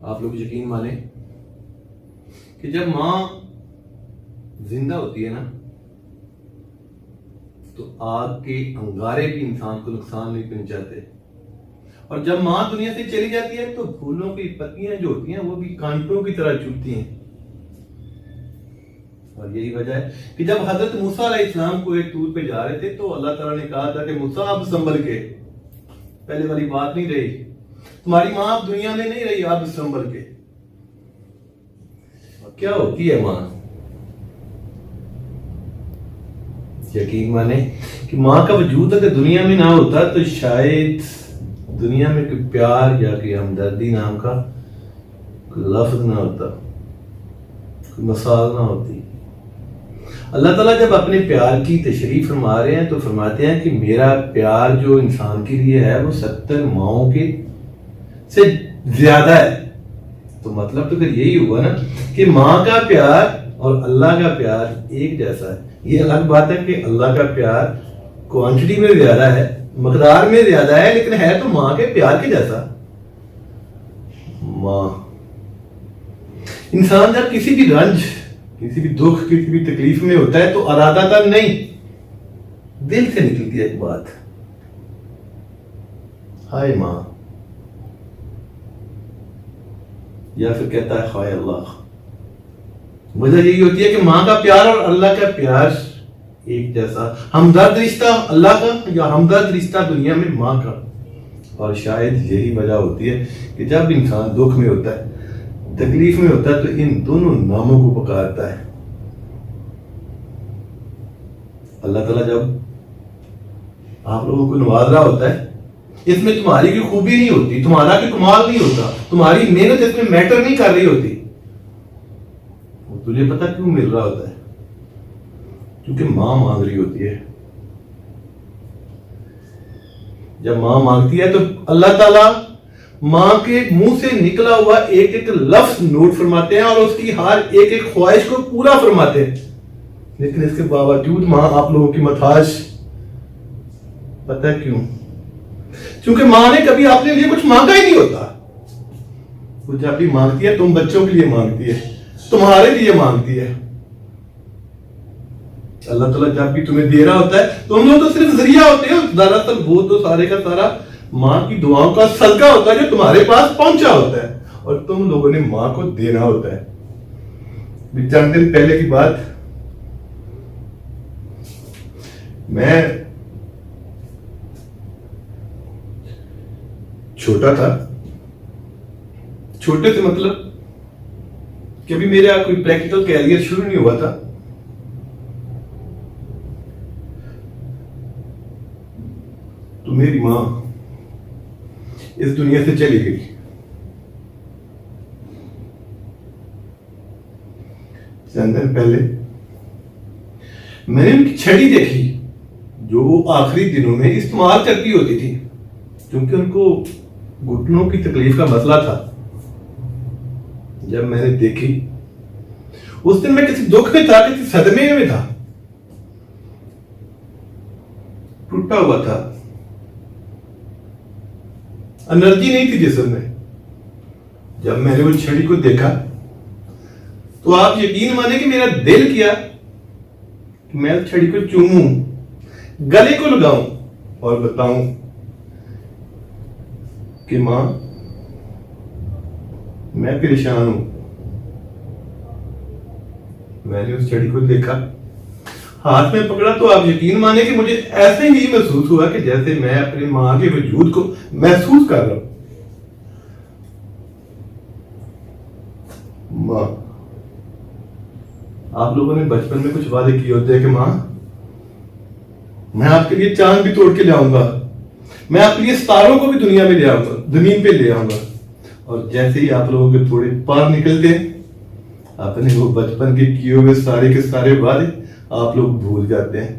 آپ لوگ یقین مانیں کہ جب ماں زندہ ہوتی ہے نا تو آگ کے انگارے بھی انسان کو نقصان نہیں پہنچاتے، اور جب ماں دنیا سے چلی جاتی ہے تو پھولوں کی پتیاں جو ہوتی ہیں وہ بھی کانٹوں کی طرح چبھتی ہیں۔ اور یہی وجہ ہے کہ جب حضرت موسیٰ علیہ السلام کو ایک ٹور پہ جا رہے تھے تو اللہ تعالیٰ نے کہا تھا کہ موسیٰ اب سنبھل کے، پہلے والی بات نہیں رہی، تمہاری ماں اب دنیا میں نہیں رہی، اب سنبھل کے۔ کیا ہوتی ہے ماں؟ یقین مانے کہ ماں کا وجود اگر دنیا میں نہ ہوتا تو شاید دنیا میں کوئی پیار یا کوئی ہمدردی نام کا کوئی لفظ نہ ہوتا، کوئی مثال نہ ہوتی۔ اللہ تعالیٰ جب اپنے پیار کی تشریح فرما رہے ہیں تو فرماتے ہیں کہ میرا پیار جو انسان کے لیے ہے وہ 70 ماؤں کے سے زیادہ ہے۔ تو مطلب تو پھر یہی ہوا نا کہ ماں کا پیار اور اللہ کا پیار ایک جیسا ہے۔ یہ الگ بات ہے کہ اللہ کا پیار کوانٹٹی میں زیادہ ہے، مقدار میں زیادہ ہے، لیکن ہے تو ماں کے پیار کے جیسا۔ ماں، انسان جب کسی بھی رنج، کسی بھی دکھ، کسی بھی تکلیف میں ہوتا ہے تو ارادتاً نہیں، دل سے نکلتی ہے ایک بات، ہائے ماں، یا پھر کہتا ہے ہائے اللہ۔ وجہ یہی ہوتی ہے کہ ماں کا پیار اور اللہ کا پیار ایک جیسا، ہمدرد رشتہ اللہ کا یا ہمدرد رشتہ دنیا میں ماں کا۔ اور شاید یہی وجہ ہوتی ہے کہ جب انسان دکھ میں ہوتا ہے، تکلیف میں ہوتا ہے تو ان دونوں ناموں کو پکارتا ہے۔ اللہ تعالیٰ جب آپ لوگوں کو نواز رہا ہوتا ہے، اس میں تمہاری کوئی خوبی نہیں ہوتی، تمہارا کوئی کمال نہیں ہوتا، تمہاری محنت اس میں میٹر نہیں کر رہی ہوتی، تجھے پتہ کیوں مل رہا ہوتا ہے؟ کیونکہ ماں مانگ رہی ہوتی ہے۔ جب ماں مانگتی ہے تو اللہ تعالیٰ ماں کے منہ سے نکلا ہوا ایک ایک لفظ نوٹ فرماتے ہیں اور اس کی ہر ایک ایک خواہش کو پورا فرماتے ہیں، لیکن اس کے باوجود ماں آپ لوگوں کی متاج، پتہ کیوں؟ کیونکہ ماں نے کبھی اپنے لیے کچھ مانگا ہی نہیں ہوتا۔ وہ جب بھی مانگتی ہے تم بچوں کے لیے مانگتی ہے، تمہارے لیے مانگتی ہے۔ اللہ تعالیٰ جب بھی تمہیں دے رہا ہوتا ہے تم لوگ تو صرف ذریعہ ہوتے ہیں، دراصل وہ تو سارے کا سارا ماں کی دعاؤں کا صدقہ ہوتا ہے جو تمہارے پاس پہنچا ہوتا ہے، اور تم لوگوں نے ماں کو دینا ہوتا ہے۔ چند دن پہلے کی بات، میں چھوٹا تھا، چھوٹے سے مطلب کہ ابھی میرا کوئی پریکٹیکل کیریئر شروع نہیں ہوا تھا، تو میری ماں اس دنیا سے چلی گئی۔ چند دن پہلے میں نے ان کی چھڑی دیکھی جو وہ آخری دنوں میں استعمال کرتی ہوتی تھی، کیونکہ ان کو گھٹنوں کی تکلیف کا مسئلہ تھا۔ جب میں نے دیکھی، اس دن میں کسی دکھ میں تھا، کسی صدمے میں تھا، ٹوٹا ہوا تھا، انرجی نہیں تھی جسم میں۔ جب میں نے وہ چھڑی کو دیکھا تو آپ یقین مانے کہ میرا دل کیا کہ میں اس چھڑی کو چوموں، گلے کو لگاؤں اور بتاؤں کہ ماں میں پریشان ہوں۔ میں نے اس چھڑی کو دیکھا، ہاتھ میں پکڑا تو آپ یقین مانے کہ مجھے ایسے ہی محسوس ہوا کہ جیسے میں اپنی ماں کے وجود کو محسوس کر رہا ہوں۔ ماں، آپ لوگوں نے بچپن میں کچھ وعدے کیے ہوتے ہیں کہ ماں میں آپ کے لیے چاند بھی توڑ کے لے آؤں گا، میں آپ کے لیے ستاروں کو بھی دنیا میں لے آؤں گا، زمین پہ لے آؤں گا، اور جیسے ہی آپ لوگوں کے تھوڑے پار نکلتے ہیں اپنے وہ بچپن کے کیے ہوئے سارے کے سارے وعدے آپ لوگ بھول جاتے ہیں۔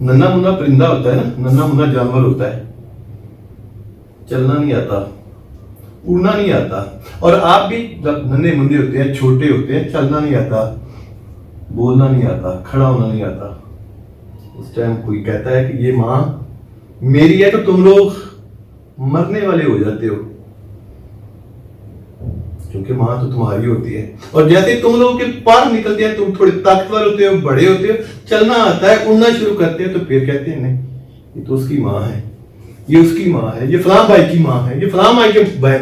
ننا منا پرندہ ہوتا ہے نا، ننا منا جانور ہوتا ہے، چلنا نہیں آتا، اڑنا نہیں آتا، اور آپ بھی جب ننے منے ہوتے ہیں، چھوٹے ہوتے ہیں، چلنا نہیں آتا، بولنا نہیں آتا، کھڑا ہونا نہیں آتا۔ اس ٹائم کوئی کہتا ہے کہ یہ ماں میری ہے تو تم لوگ مرنے والے ہو جاتے ہو۔ کیونکہ ماں تو تمہاری ہوتی ہے. اور جیسے تم لوگوں کے پر نکلتے ہیں, تم تھوڑے طاقتور ہوتے ہو, بڑے ہوتے ہو, چلنا آتا ہے, اڑنا شروع کرتے ہیں, تو پھر کہتے ہیں نہیں یہ تو اس کی ماں ہے, یہ اس کی ماں ہے, یہ فلاں بھائی کی ماں ہے, یہ فلاں بھائی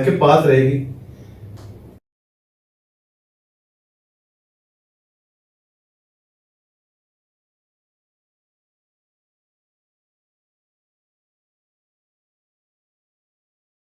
کے پاس رہے گی.